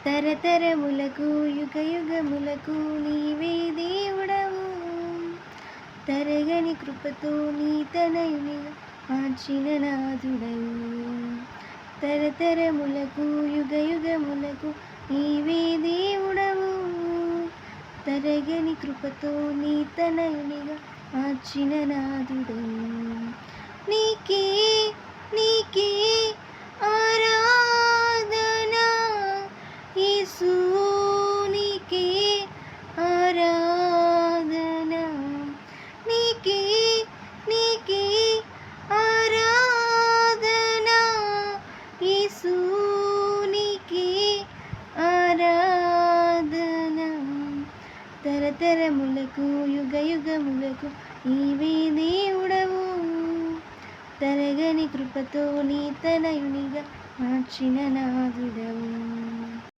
తరతరములకు యుగ యుగములకు నీవే దేవుడవు. తరగని కృపతో నీ తనయునిగా మార్చిన నాథుడవు. తరతరములకు యుగ యుగములకు నీవే దేవుడవు. తరగని కృపతో నీ తనయునిగా మార్చిన నాథుడవు. నీకే నీకే ఆరాధన యేసు, నీకే ఆరాధన. నీకే నీకే ఆరాధన యేసు, నీకే ఆరాధన. తరతరములకు యుగ యుగములకు నీవే దేవుడవు. తరగని కృపతో నీ తనయునిగా మార్చిన నాథుడవు.